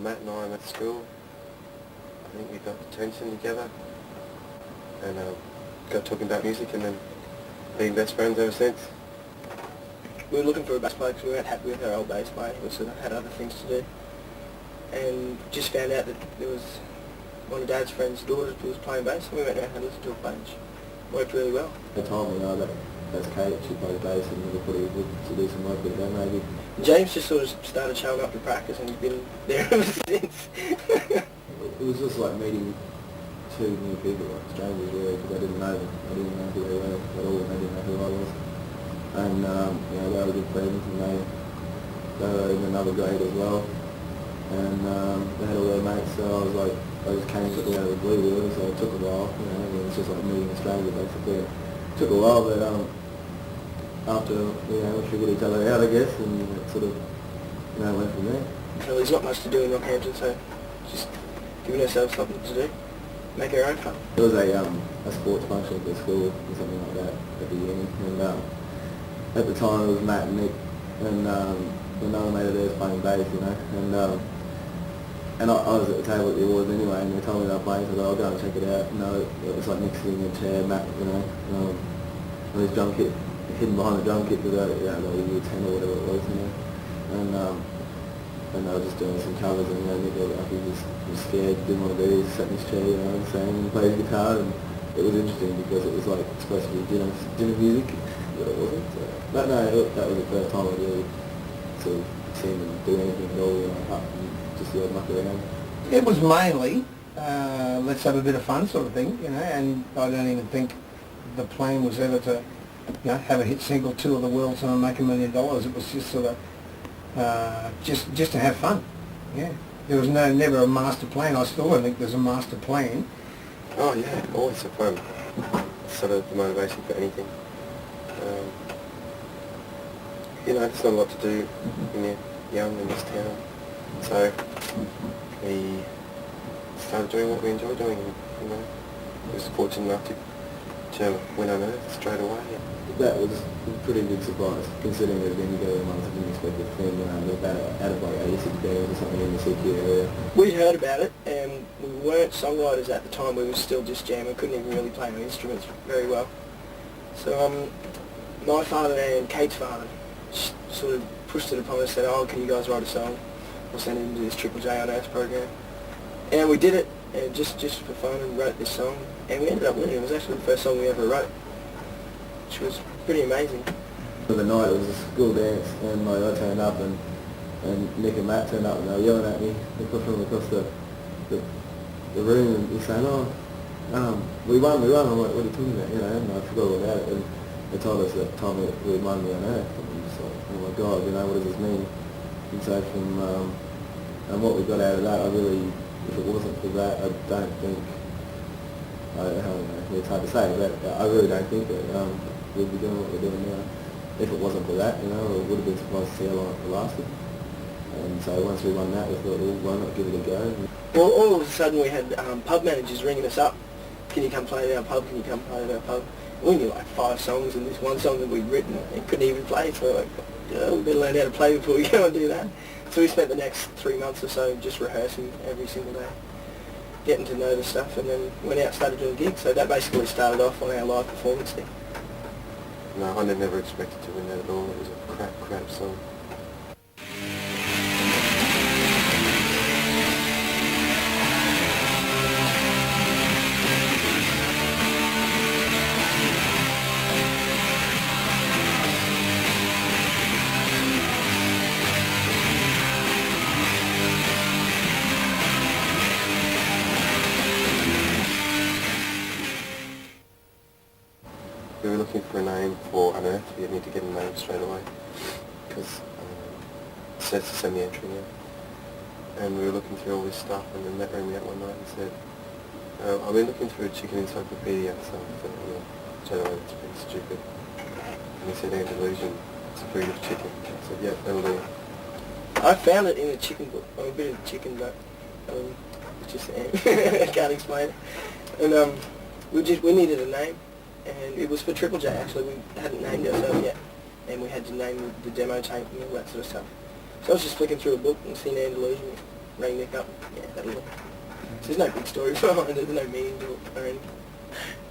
Matt and I met at school. I think we got detention together and got talking about music and then been best friends ever since. We were looking for a bass player because we weren't happy with our old bass player. We sort of had other things to do. And just found out that there was one of Dad's friend's daughters who was playing bass, and we went around and listened to her play, and she worked really well. They told me, that's Kate, she plays bass, and everybody would to do some work with her maybe. James just sort of started showing up to practice, and he's been there ever since. It was just like meeting two new people, like strangers really, because I didn't know them. I didn't know who they were at all, and they didn't know who I was. And they were good friends, and they were in another grade as well. And they had all their mates, so I just came out of the blue really, so it took a while, and it was just like meeting a stranger basically. It took a while, but after, we figured each other out, I guess, and it sort of, went from there. Well, there's not much to do in Rockhampton, so just giving ourselves something to do, make our own fun. There was a sports function at the school or something like that at the uni, and at the time it was Matt and Nick, and another mate of theirs playing bass, and I was at the table at the awards anyway, and they told me they were playing, so I'll go and check it out. It was like Nick sitting in a chair, Matt, on his drum kit, hidden behind the drum kit, because they were year 10 or whatever it was, and they were just doing some covers, and Nick he was scared, didn't want to do it, sat in his chair, saying, and played guitar, and it was interesting because it was like supposed to be dinner music, but it wasn't. But no, that was the first time I really sort of seen them do anything at all, up and just muck around. It was mainly, let's have a bit of fun sort of thing, and I don't even think the plan was ever to, have a hit single, tour the world, and make $1 million. It was just sort of, just to have fun, yeah. There was never a master plan. I still don't think there's a master plan. Oh yeah, always have fun. It's sort of the motivation for anything. There's not a lot to do when you're young in this town. So we started doing what we enjoy doing, we was fortunate enough to win on Earth straight away. That was a pretty big surprise, considering that then you go a month and didn't expect a thing, out of like 86 bands or something in the CQ area. We'd heard about it, and we weren't songwriters at the time. We were still just jamming. We couldn't even really play our instruments very well. So my father and Kate's father sort of pushed it upon us and said, can you guys write a song? We'll send it into this Triple J on Earth program. And we did it, and just for fun, and wrote this song. And we ended up winning. It was actually the first song we ever wrote, which was pretty amazing. For the night, it was a school dance, and I turned up, and Nick and Matt turned up, and they were yelling at me from across the room, and he's saying, we won. I'm like, what are you talking about? And I forgot all about it. And they told us that time that we won the on Earth. And I'm just like, oh my God, what does this mean? And so from and what we got out of that, if it wasn't for that, I don't think, I don't know, it's hard to say, but I really don't think that we'd be doing what we're doing now. If it wasn't for that, we would have been surprised to see how long it lasted. And so once we won that, we thought, well, why not give it a go? Well, all of a sudden we had pub managers ringing us up. Can you come play at our pub? Can you come play at our pub? We knew like 5 songs, and this one song that we'd written and couldn't even play, so we're like, we better learn how to play before we go and do that. So we spent the next 3 months or so just rehearsing every single day, getting to know the stuff, and then went out and started doing gigs. So that basically started off on our live performance thing. No, I never expected to win that at all. It was a crap song. We were looking for a name for On Earth. We need to get a name straight away because it says to send the entry now. And we were looking through all this stuff, and then Matt rang me up one night and said, I've been looking through a chicken encyclopedia, so I thought, straight away, that's pretty stupid. And he said Andalusion, it's a breed of chicken. I said, yeah, that'll do. I found it in a chicken book. I'm a bit of a chicken nut. Just I can't explain it. And we needed a name. And it was for Triple J, actually. We hadn't named ourselves yet, and we had to name the demo tape and all that sort of stuff. So I was just flicking through a book and seeing Andalusion, rang Nick up. Yeah, that'll work. So there's no big story behind it, there's no meaning to it or anything.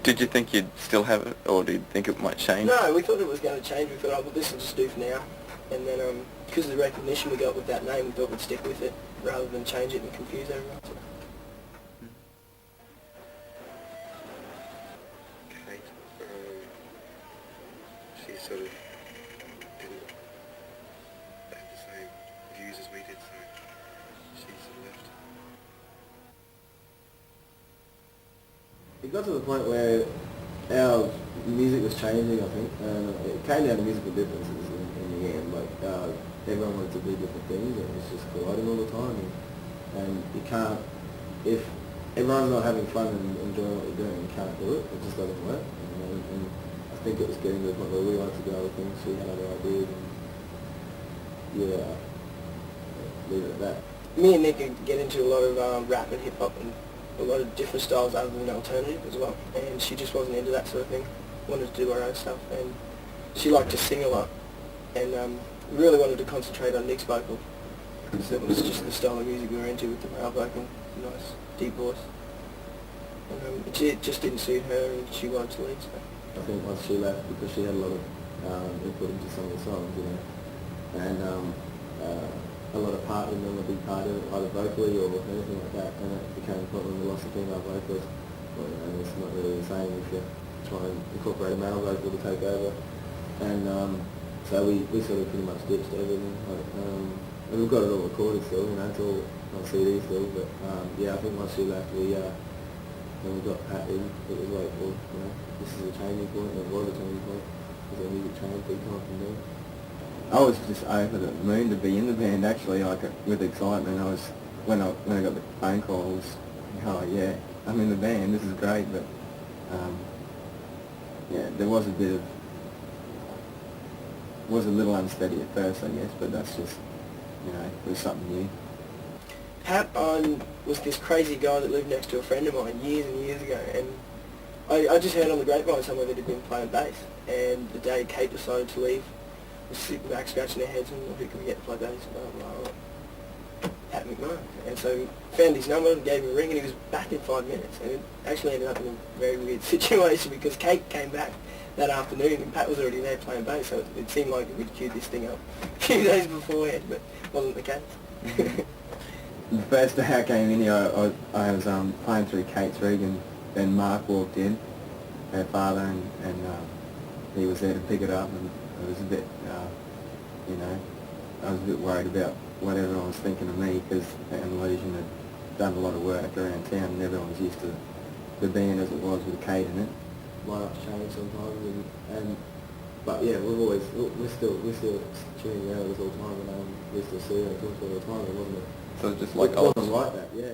Did you think you'd still have it, or did you think it might change? No, we thought it was going to change. We thought, oh, well, this will just do for now. And then, because of the recognition we got with that name, we thought we'd stick with it rather than change it and confuse everyone. So. Kate, she sort of didn't have the same views as we did, so she sort of left. It got to the point where our music was changing, I think, and it came down to musical differences in the end. Like, everyone wanted to do different things, and it was just colliding all the time. And you can't, if everyone's not having fun and enjoying what you're doing, you can't do it. It just doesn't work. And I think it was getting to the point where we wanted to do other things, we had other ideas, and yeah, leave it at that. Me and Nick get into a lot of rap and hip hop and a lot of different styles other than alternative as well, and she just wasn't into that sort of thing. Wanted to do her own stuff, and she liked to sing a lot, and really wanted to concentrate on Nick's vocal, because it was just the style of music we were into with the male vocal, nice deep voice, and it just didn't suit her, and she wanted to lead. So. I think once she left, because she had a lot of input into some of the songs, you know, and a lot of part in them, a big part of it, either vocally or anything like that, and it became a point when we lost a female vocalist. Well, you know, it's not really the same if you try and incorporate a male vocal to take over. And so we sort of pretty much ditched everything. Like, and we've got it all recorded still, you know, it's all on CD still, but yeah, I think once she left, when we got Pat in, it was like, well, you know, this is a changing point, and it was a changing point, because our music changed big time from there. I was just over the moon to be in the band, actually, like with excitement. I was when I got the phone call, I was, oh yeah, I'm in the band, this is great. But yeah, there was a little unsteady at first, I guess, but that's just, you know, it was something new. Pat was this crazy guy that lived next to a friend of mine years and years ago, and I just heard on the grapevine somewhere that he'd been playing bass, and the day Kate decided to leave, was sitting back scratching their heads and who can we get to play bass? Pat McMahon. And so found his number and gave him a ring, and he was back in 5 minutes, and it actually ended up in a very weird situation because Kate came back that afternoon and Pat was already there playing bass, so it seemed like we'd queued this thing up a few days beforehand, but wasn't the case. The first day I came in here, I was playing through Kate's rig, and then Mark walked in, her father, and he was there to pick it up, and it was a bit, you know, I was a bit worried about what everyone was thinking of me, because Andalusion had done a lot of work around town, and everyone was used to the band as it was with Kate in it. Lineups change sometimes, but yeah, we're still tuning out all the time, and we still see it and talk all the time. It wasn't. So it's just like it old. wasn't like that, yeah.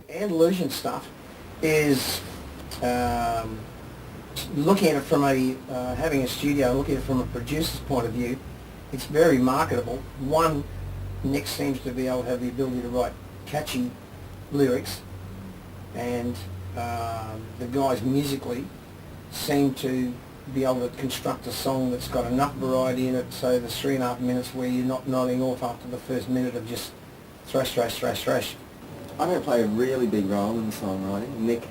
Andalusion stuff is looking at it from having a studio, looking at it from a producer's point of view, it's very marketable. One, Nick seems to be able to have the ability to write catchy lyrics, and the guys musically seem to be able to construct a song that's got enough variety in it, so there's 3.5 minutes where you're not nodding off after the first minute of just thrash, thrash, thrash, thrash. I don't play a really big role in the songwriting. Nick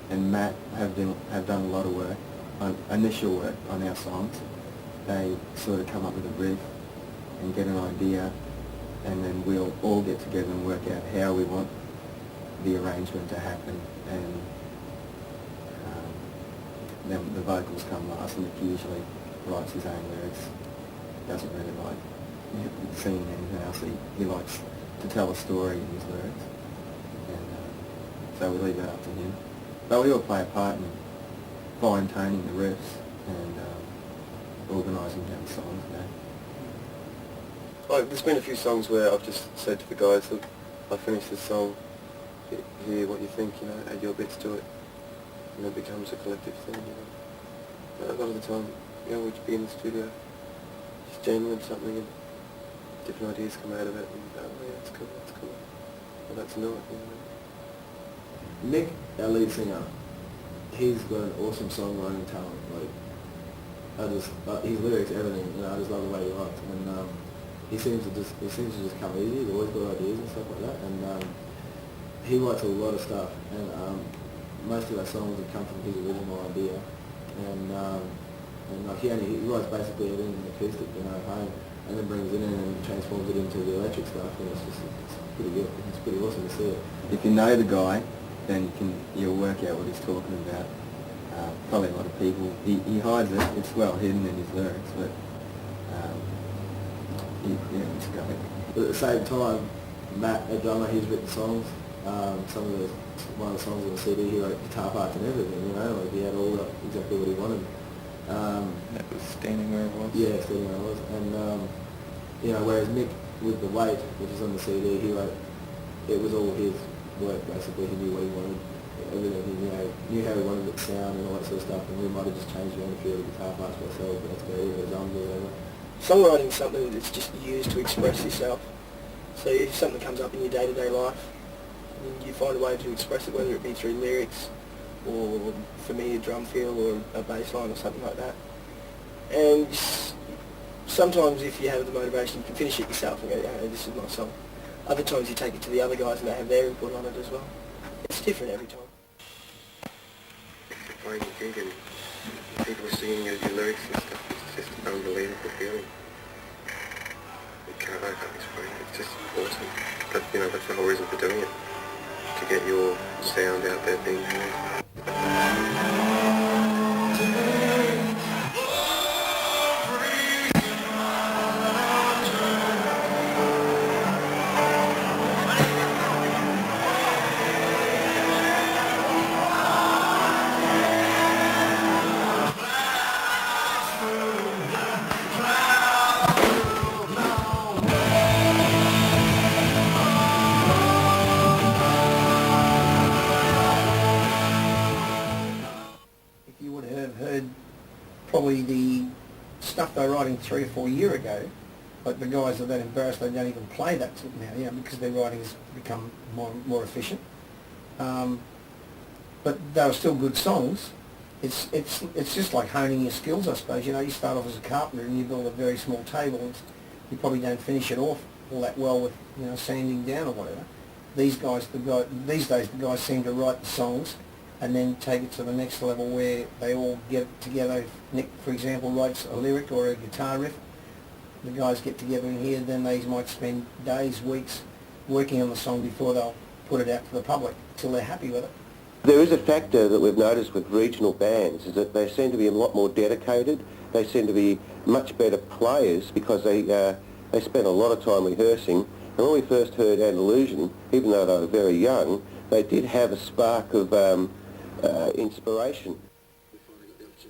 and Matt have done a lot of work, initial work on our songs. They sort of come up with a brief and get an idea, and then we'll all get together and work out how we want the arrangement to happen, and then the vocals come last. Nick usually writes his own lyrics. Doesn't really like singing anything else. He likes to tell a story in his lyrics. So we leave that up to him. But we all play a part in fine-tuning the riffs and organising how the songs go. Like, there's been a few songs where I've just said to the guys, look, I finished this song, hear what you think, you know, add your bits to it, and it becomes a collective thing, you know. A lot of the time, we'd be in the studio, just jamming with something, and different ideas come out of it, and yeah, that's cool, well, that's not, Nick, our lead singer, he's got an awesome songwriting talent. Like, his lyrics, everything. I just love the way he writes, and he seems to just come easy. He's always got ideas and stuff like that, and he writes a lot of stuff, and most of our songs have come from his original idea, and like he writes basically everything in acoustic, home, and then brings it in and transforms it into the electric stuff, and it's pretty good. It's pretty awesome to see it. If you know the guy, then you'll work out what he's talking about. Probably a lot of people, he hides it, it's well hidden in his lyrics, but it's great. But at the same time, Matt, our drummer, he's written songs. One of the songs on the CD, he wrote guitar parts and everything, like he had all exactly what he wanted. That was Standing Where It Was? Yeah, Standing Where It Was. And, whereas Mick, with The Weight, which is on the CD, he wrote, it was all his work, basically. He knew what he wanted, everything. He knew how he wanted it to sound and all that sort of stuff, and we might have just changed around a few of the guitar parts for ourselves, but that's great, or drums or whatever. Songwriting is something that's just used to express yourself. So if something comes up in your day-to-day life, you find a way to express it, whether it be through lyrics, or for me a drum feel or a bass line or something like that. And sometimes if you have the motivation, you can finish it yourself and go, yeah, this is my song. Other times you take it to the other guys and they have their input on it as well. It's different every time. If you're playing a gig and people are singing your lyrics and stuff, it's just an unbelievable feeling. You can't, I can't explain it. It's just awesome. That's the whole reason for doing it, to get your sound out there being heard. Probably the stuff they were writing 3 or 4 years ago, like the guys are that embarrassed they don't even play that now, because their writing has become more efficient. But they were still good songs. It's just like honing your skills, I suppose. You start off as a carpenter and you build a very small table, and you probably don't finish it off all that well with sanding down or whatever. These days the guys seem to write the songs and then take it to the next level where they all get together. If Nick, for example, writes a lyric or a guitar riff, the guys get together in here, then they might spend days, weeks working on the song before they'll put it out to the public till they're happy with it. There is a factor that we've noticed with regional bands, is that they seem to be a lot more dedicated. They seem to be much better players because they spend a lot of time rehearsing. And when we first heard Andalusion, even though they were very young, they did have a spark of inspiration. We finally got the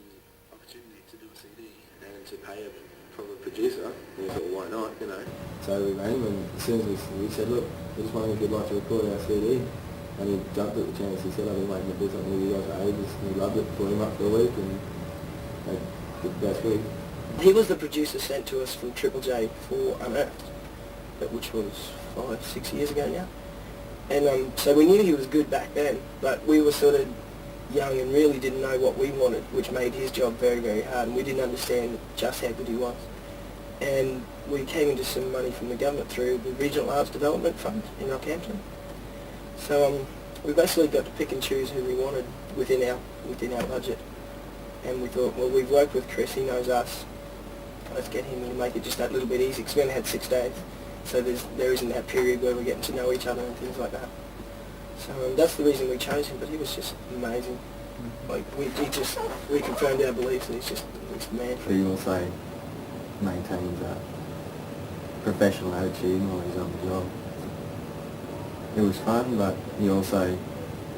opportunity to do a CD and to pay it from a producer. We thought, well, why not, So we rang him, and as soon as we said, look, we just wondering if you'd like to record our CD. And he jumped at the chance. He said, I've been waiting to do something with you guys for ages. And he loved it, brought him up for a week, and they did the best week. He was the producer sent to us from Triple J for Unearthed, which was 5-6 years ago now. And so we knew he was good back then, but we were sort of young and really didn't know what we wanted, which made his job very, very hard, and we didn't understand just how good he was. And we came into some money from the government through the Regional Arts Development Fund in Rockhampton. So we basically got to pick and choose who we wanted within our budget. And we thought, well, we've worked with Chris, he knows us, let's get him and make it just that little bit easy, because we only had 6 days. So there isn't that period where we're getting to know each other and things like that. So that's the reason we chose him, but he was just amazing. Like, we confirmed our beliefs, and he's the man. He also maintains a professional attitude while he's on the job. It was fun, but he also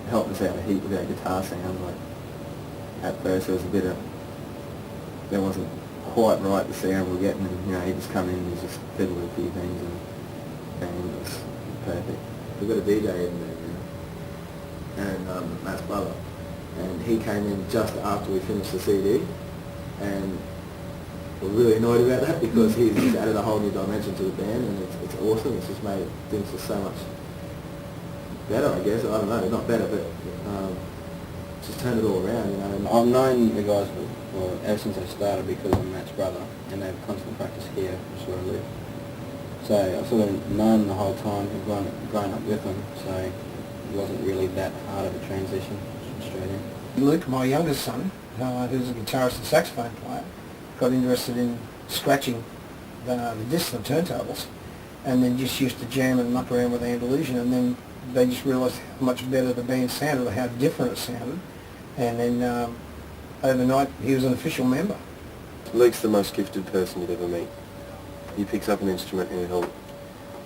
helped us out a heap with our guitar sound. Like, at first there was there wasn't quite right the sound we were getting, and he just come in and just fiddled with a few things, and it was perfect. We've got a DJ in there, and Matt's brother, and he came in just after we finished the CD, and we're really annoyed about that because he's just added a whole new dimension to the band, and it's awesome. It's just made things just so much better, I guess. I don't know, not better, but just turned it all around, you know. And I've known the guys ever since I started because I'm Matt's brother, and they have constant practice here, which is where I live. So I've sort of known the whole time, and grown up with them, so it wasn't really that hard of a transition straight in. Luke, my youngest son, who's a guitarist and saxophone player, got interested in scratching the discs and turntables, and then just used to jam and muck around with Andalusion, and then they just realised how much better the band sounded, or how different it sounded, and then overnight he was an official member. Luke's the most gifted person you'd ever meet. He picks up an instrument and he'll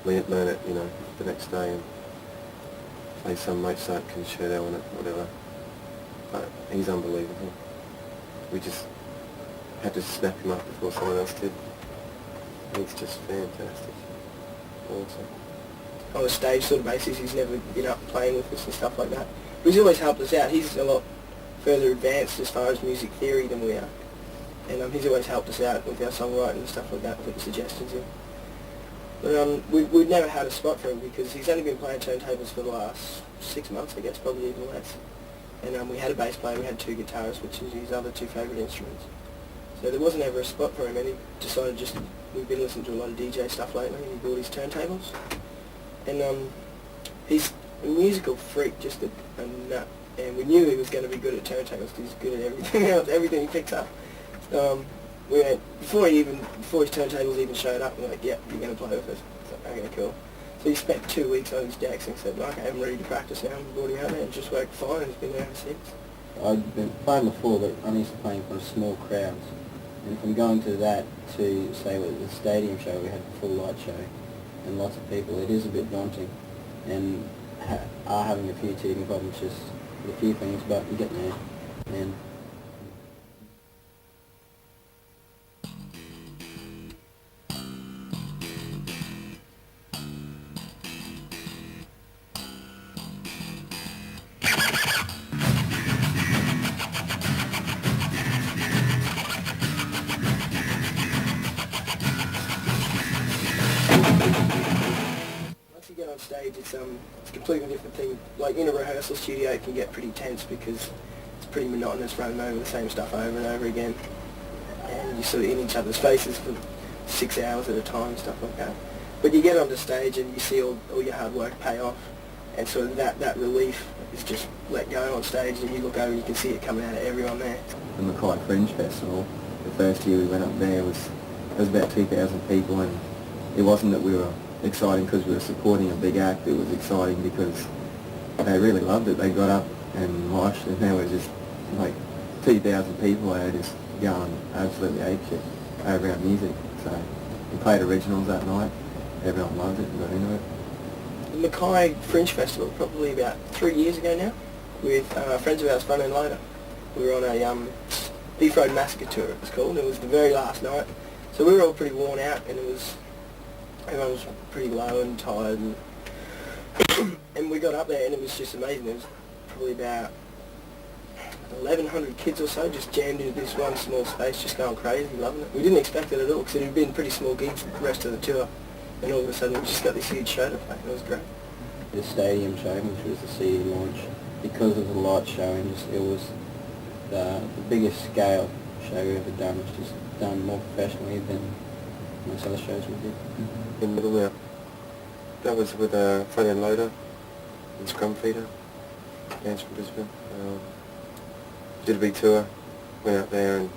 learn it, you know, the next day and play some Mozart concerto on it, whatever. But he's unbelievable. We just had to snap him up before someone else did. He's just fantastic. Awesome. On a stage sort of basis, he's never been up playing with us and stuff like that. But he's always helped us out. He's a lot further advanced as far as music theory than we are. And he's always helped us out with our songwriting and stuff like that, putting suggestions in. But we've never had a spot for him because he's only been playing turntables for the last 6 months, I guess, probably even less. And we had a bass player, we had 2 guitarists, which is his other 2 favourite instruments. So there wasn't ever a spot for him, and he decided we've been listening to a lot of DJ stuff lately, and he bought his turntables. And he's a musical freak, just a nut. And we knew he was going to be good at turntables because he's good at everything else, everything he picks up. We went, before his turntables even showed up, we were like, yeah, you're going to play with us. So, okay, cool. So he spent 2 weeks on his decks and said, okay, I'm ready to practice now. And brought him out there and just worked fine, and he's been there ever since. I've been playing before, but I'm used to playing for small crowds. And from going to that to, say, with the stadium show, we had a full light show and lots of people, it is a bit daunting. And are having a few teething problems, just a few things, but you get there. And on stage, it's a completely different thing. Like in a rehearsal studio, it can get pretty tense because it's pretty monotonous running over the same stuff over and over again, and you're sort of in each other's faces for 6 hours at a time, stuff like that. But you get onto stage and you see all your hard work pay off, and sort of that relief is just let go on stage, and you look over and you can see it coming out of everyone there. The Mackay Fringe Festival, the first year we went up there, was about 2,000 people, and it wasn't that we were exciting because we were supporting a big act. It was exciting because they really loved it. They got up and watched, and there were just like 2,000 people there just going absolutely apeshit over our music. So we played originals that night. Everyone loved it and got into it. The Mackay Fringe Festival, probably about 3 years ago now, with friends of ours, Front End Loader. We were on a Beef Road Massacre tour, it was called. It was the very last night. So we were all pretty worn out, and everyone was pretty low and tired, and we got up there and it was just amazing. There was probably about 1,100 kids or so just jammed into this one small space, just going crazy, loving it. We didn't expect it at all because it had been pretty small gigs the rest of the tour, and all of a sudden we just got this huge show to play. It was great. the stadium show, which was the CD launch, because of the light show, and just, it was the biggest scale show we've ever done. It's just done more professionally than most other shows we did. In the middle there. That was with Front End Loader and Scrum Feeder, bands from Brisbane. Did a big tour, went out there, and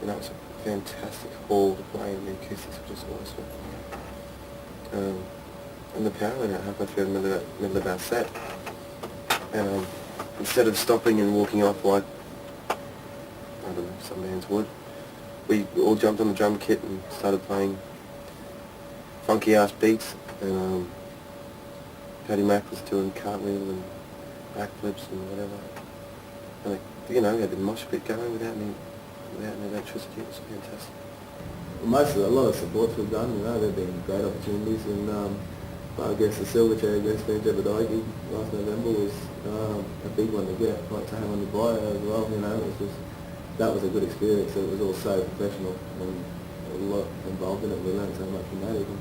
it was a fantastic hall to play, and the acoustics were just awesome. And the power went out halfway through the middle of our set. And instead of stopping and walking off like, I don't know, some bands would, we all jumped on the drum kit and started playing funky ass beats, and Paddy Mac was doing cartwheel and backflips and whatever. And we had the mosh pit going without any electricity. It was fantastic. A lot of supports we've done, they've been great opportunities, and I guess the Silverchair against Van Jebediah last November was a big one to get, like to have on the bio as well, it was just that was a good experience. It was all so professional and a lot involved in it. We learned so much from that even.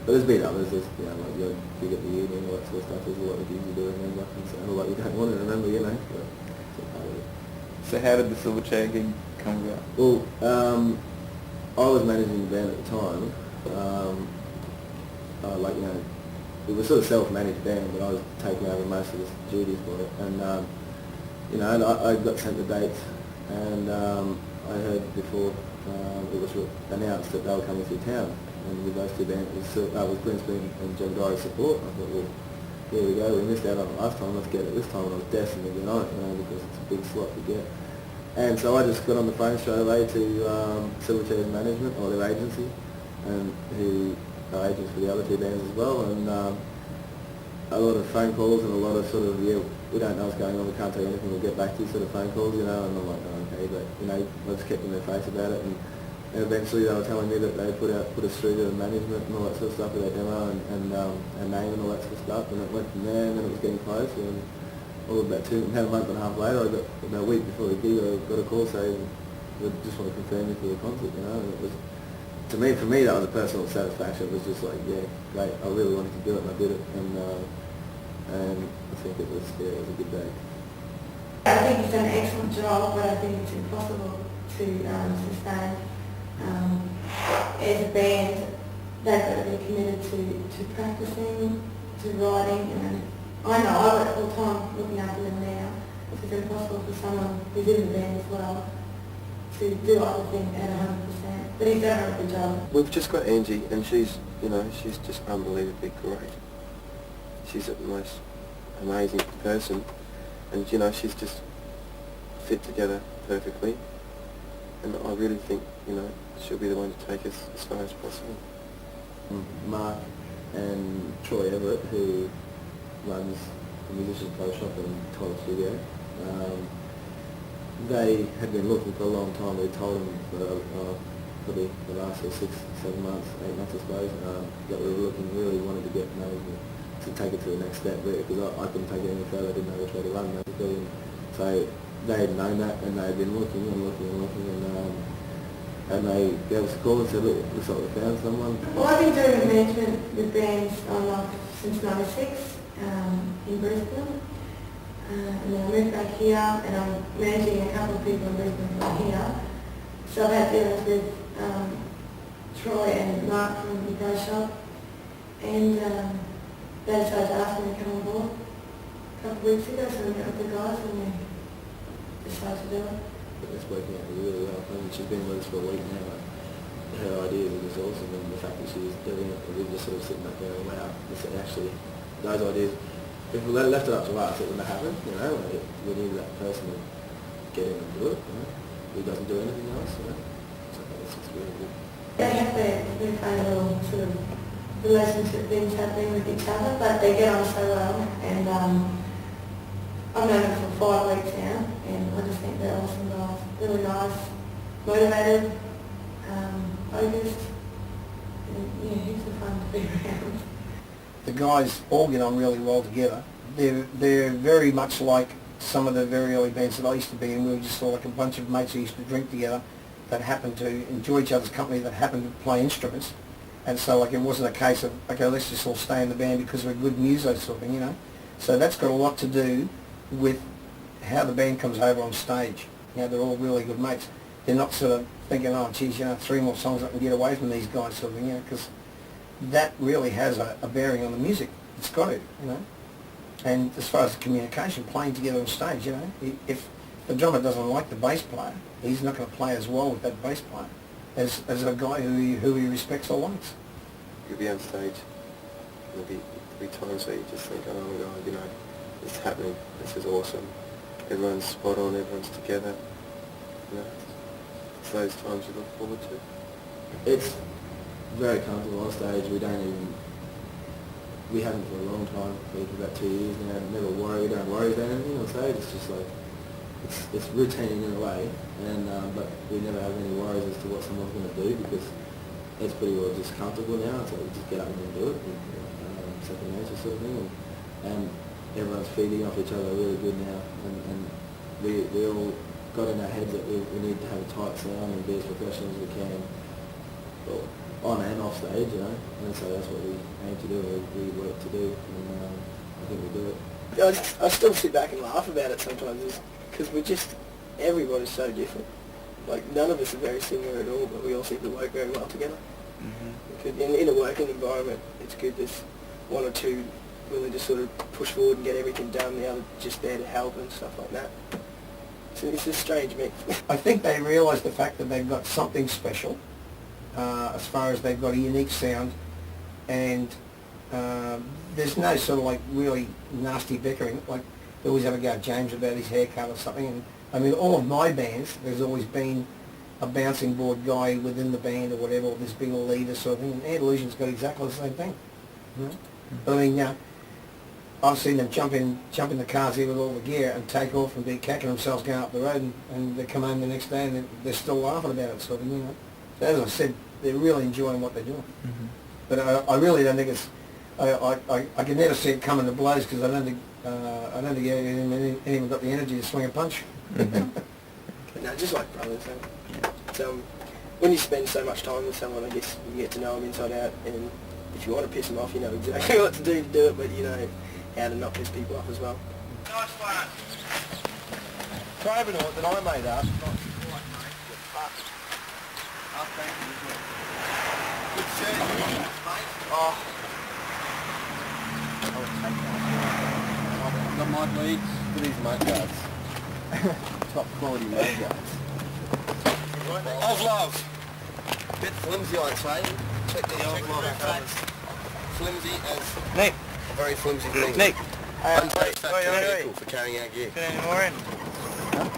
But there's been others, there's, you know, like you gig at the union, all that sort of stuff. There's a lot of gigs you do remember, and so a lot you don't want to remember, you know. But it's a part of it. So how did the Silverchair gig come about? Well, I was managing the band at the time. Like, you know, it was sort of self-managed band, but I was taking over most of the duties for it. And, you know, and I got sent the dates, and I heard before it was announced that they were coming through town. And with those two bands, it was Grimsby and Guitarist support. I thought, well, here we go, we missed out on it last time, let's get it this time. And I was destined to get on it, you know, because it's a big slot to get. And so I just got on the phone straight away to Silverchair's management, or their agency, and who are agents for the other two bands as well. And a lot of phone calls and a lot of sort of, yeah, we don't know what's going on, we can't tell you anything, we'll get back to you sort of phone calls, you know. And I'm like, oh, okay, but, you know, I just kept in their face about it. And eventually they were telling me that they put us through to the management and all that sort of stuff with their demo and name and all that sort of stuff. And it went from there, and then it was getting close. And all about about a month and a half later, I got, about a week before the gig, I got a call saying, we just want to confirm you for the concert, you know. And it was, for me, that was a personal satisfaction. It was just like, yeah, great, I really wanted to do it, and I did it. And I think it was a good day. I think he's done an excellent job, but I think it's impossible to sustain. As a band, they've got to be committed to practicing, to writing, and I know I work full time looking after them now. It's impossible for someone who's in the band as well to do other things at 100%. But he's done a good job. We've just got Angie, and she's, you know, she's just unbelievably great. She's the most amazing person, and, you know, she's just fit together perfectly. And I really think, you know, she'll be the one to take us as far as possible. Mark and Troy Everett, who runs the Musicians Pro Shop and Toilet Studio, they had been looking for a long time. We told them for probably the last 6, 7 months, 8 months I suppose, that we were looking, really wanted to get management to take it to the next step, because I couldn't take it any further. I didn't know which way to run basically. And so they had known that, and they had been looking and looking and looking, and they gave us a call and said, look, looks like we found someone. Well, I've been doing management with bands since '96 in Brisbane, and then I moved back here, and I'm managing a couple of people in Brisbane from here. So I've had dealings with Troy and Mark from the Pro Shop, and they decided to ask me to come on board a couple of weeks ago, so we met with the guys and we decided to do it. It's working out really well. I mean, she's been with us for a week now. Her ideas are just awesome, and the fact that she's doing it, we're just sort of sitting back there, wow, this actually, those ideas, if we left it up to us, it wouldn't have happened, you know. Like, we need that person to get in and do it, you know. Who doesn't do anything else, you know. So it's just really good. They have their kind of little sort of relationship things happening with each other, but they get on so well, and I've known them for 5 weeks now, and I just think they're awesome guys. Really nice, motivated, focused, and yeah, heaps of fun to be around. The guys all get on really well together. They're very much like some of the very early bands that I used to be in. We were just sort of like a bunch of mates who used to drink together, that happened to enjoy each other's company, that happened to play instruments. And so like it wasn't a case of, okay, let's just all stay in the band because we're good musos sort of thing, you know. So that's got a lot to do with how the band comes over on stage. You know, they're all really good mates. They're not sort of thinking, oh, geez, you know, 3 more songs I can get away from these guys sort of thing, you know, because that really has a bearing on the music. It's got to, you know. And as far as the communication, playing together on stage, you know, if the drummer doesn't like the bass player, he's not going to play as well with that bass player as a guy who he respects or likes. You'll be on stage, there'll be times where you just think, oh my God, you know, it's happening, this is awesome. Everyone's spot on, everyone's together. You know, it's those times you look forward to. It's very comfortable on stage. We haven't for a long time, for about 2 years now. Never worry, don't worry about anything on stage. It's just like, it's routine in a way, and but we never have any worries as to what someone's going to do, because it's pretty well just comfortable now. So we just get up and do it, and second nature sort of thing, and everyone's feeding off each other really good now, and we all got in our heads that we need to have a tight sound and be as professional as we can, well, on and off stage, you know. And so that's what we aim to do. We work to do, and I think we do it. I still sit back and laugh about it sometimes, because everybody's so different. Like, none of us are very similar at all, but we all seem to work very well together. Mm-hmm. In a working environment, it's good there's one or two willing to sort of push forward and get everything done, the other just there to help and stuff like that. So it's a strange mix. I think they realise the fact that they've got something special, as far as they've got a unique sound, and there's no sort of like really nasty bickering. Like, they always have a go at James about his haircut or something. And I mean, all of my bands, there's always been a bouncing board guy within the band or whatever, or there's been a leader sort of thing. And Andalusion's got exactly the same thing. But I mean, I've seen them jump in the cars here with all the gear and take off and be cacking themselves going up the road, and they come home the next day and they're still laughing about it, sort of thing, you know. So as I said, they're really enjoying what they're doing. Mm-hmm. But I really don't think it's. I can never see it coming to blows, because I don't think anyone got the energy to swing a punch. Mm-hmm. No, just like brothers. It's, when you spend so much time with someone, I guess you get to know them inside out, and if you want to piss them off, you know exactly what to do it, but you know how to not piss people off as well. Nice one. Craving that I made us. Good shirt, mate. Oh. I would take that. I've got my leads for these mudguards. Top quality mudguards. Of love. Bit flimsy, I'd say. Check the old love covers. Flimsy as... Nick. A very flimsy thing. Nick. Untitled for carrying our gear. Put any more in? Huh?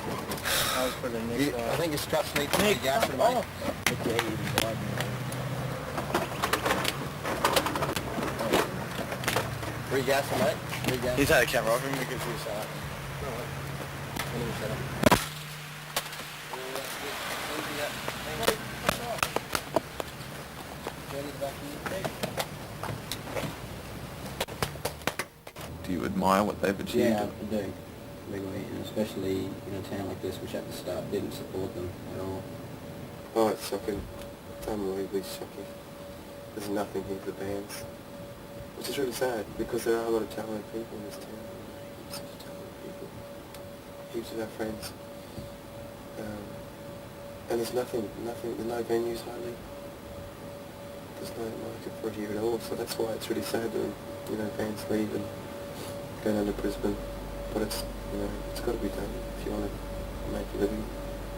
I was putting this I think your straps need to be gassing, mate. Regassing, mate. Regassing. You take the camera off him, we can see the start. Do you admire what they've achieved? Yeah, I do. Really, and especially in a town like this, which at the start didn't support them at all. Oh, it's shocking. It's unbelievably shocking. There's nothing here for bands. Which is really sad, because there are a lot of talented people in this town. Such talented people. Heaps of our friends. And there's nothing, there's no venues hardly. There's no market for it here at all, so that's why it's really sad when, you know, bands leave and go down to Brisbane. But it's, you know, it's got to be done if you want to make a living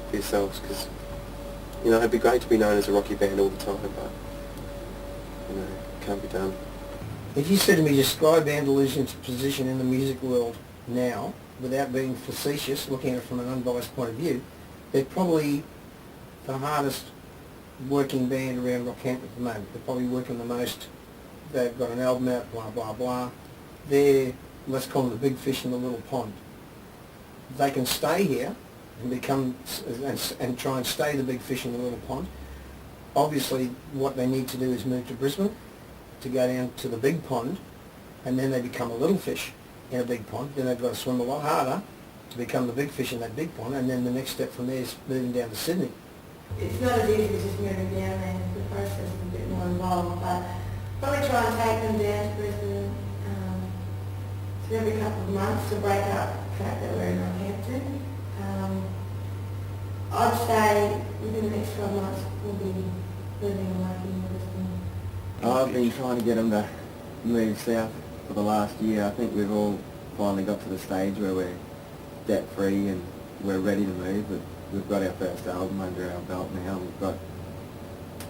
for yourselves, because, you know, it'd be great to be known as a rocky band all the time, but, you know, it can't be done. If you said to me, describe Andalusion's position in the music world now, without being facetious, looking at it from an unbiased point of view, they're probably the hardest working band around Rockhampton at the moment. They're probably working the most. They've got an album out, blah, blah, blah. They're, let's call them the big fish in the little pond. They can stay here and become, and try and stay the big fish in the little pond. Obviously, what they need to do is move to Brisbane to go down to the big pond, and then they become a little fish in a big pond. Then they've got to swim a lot harder to become the big fish in that big pond, and then the next step from there is moving down to Sydney. It's not as easy as just moving down there. The process is a bit more involved, but probably try and take them down to Brisbane so every couple of months to break up the fact that we're in Rockhampton. I'd say within the next 12 months we'll be moving and working in Brisbane. I've been trying to get them to move south for the last year. I think we've all finally got to the stage where we're debt-free and we're ready to move. But we've got our first album under our belt now. We've got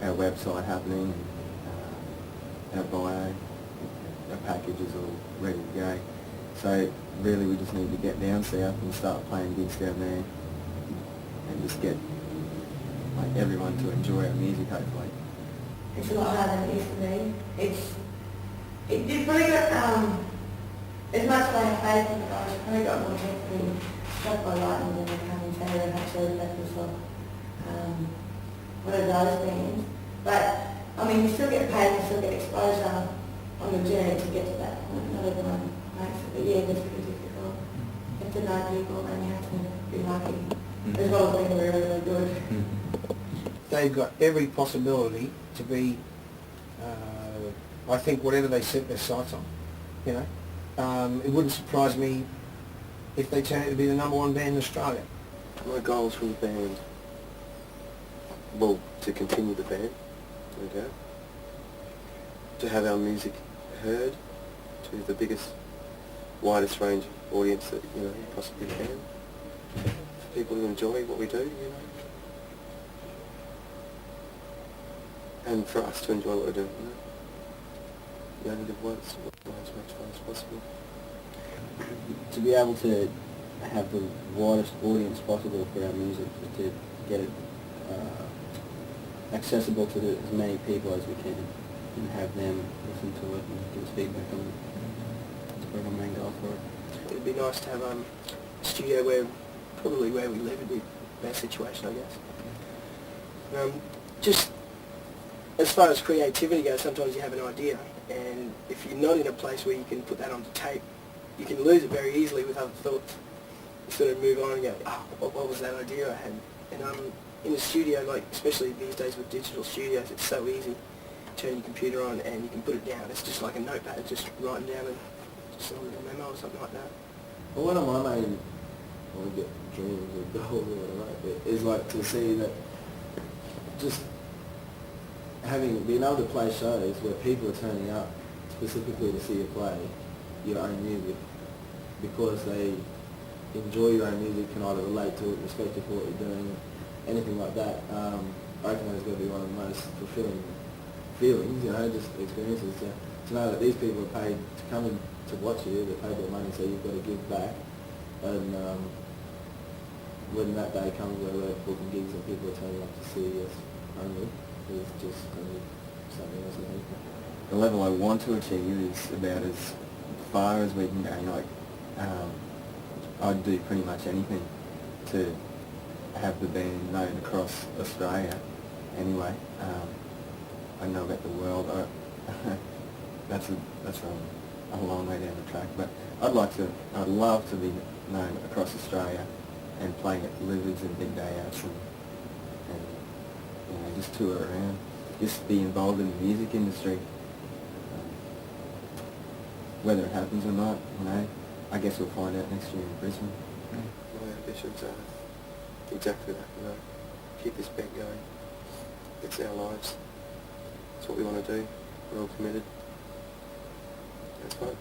our website happening, and our bio, our package is all ready to go. So really we just need to get down south and start playing gigs down there and just get like everyone to enjoy our music, hopefully. It's a lot harder than it used to be. It's probably got, as much as I have faith in the guys, it's probably got more chance of being struck by lightning than they come and say they have to back themselves. What are those bands? But, I mean, you still get paid, you still get exposure on the journey to get to that point. Not everyone makes it, but yeah, it's pretty difficult. You have to know people and you have to be lucky. as well as being really, really good. They've got every possibility to be, I think, whatever they set their sights on, you know. It wouldn't surprise me if they turn out to be the #1 band in Australia. My goals from the band, well, to continue the band, no doubt. To have our music heard to the biggest, widest range of audience that, you know, you possibly can. For people to enjoy what we do, you know. And for us to enjoy what we're doing, you know. You only live once, as much fun as possible. To be able to have the widest audience possible for our music, to get it accessible to as many people as we can, and have them listen to it and give us feedback on it. That's probably my main goal for it. It'd be nice to have a studio where we live would be the best situation, I guess. Just as far as creativity goes, sometimes you have an idea, and if you're not in a place where you can put that onto tape, you can lose it very easily with other thoughts. You sort of move on and go, oh, what was that idea I had? And in the studio, like especially these days with digital studios, it's so easy. Turn your computer on and you can put it down. It's just like a notepad, just writing down just a little memo or something like that. Well, one of my main, I get dreams or goals or whatever, is like to see that just being able to play shows where people are turning up specifically to see you play your own music because they enjoy your own music, can either relate to it, respect you for what you're doing, anything like that. I reckon that's going to be one of the most fulfilling feelings, you know, just experiences to know that these people are paid to come in to watch you, they paid their money, so you've got to give back. And when that day comes where we're booking gigs and people are turning up to see us only, it's just going to be something else, I think. The level I want to achieve is about as far as we can go. Like, I'd do pretty much anything to have the band known across Australia. Anyway, I know about the world. That's a long way down the track. But I'd love to be known across Australia and playing at Liver's and big day outs and you know, just tour around, just be involved in the music industry. Whether it happens or not, you know, I guess we'll find out next year in Brisbane. My ambitions are exactly that, you know, keep this band going. It's our lives. It's what we want to do. We're all committed. That's fine.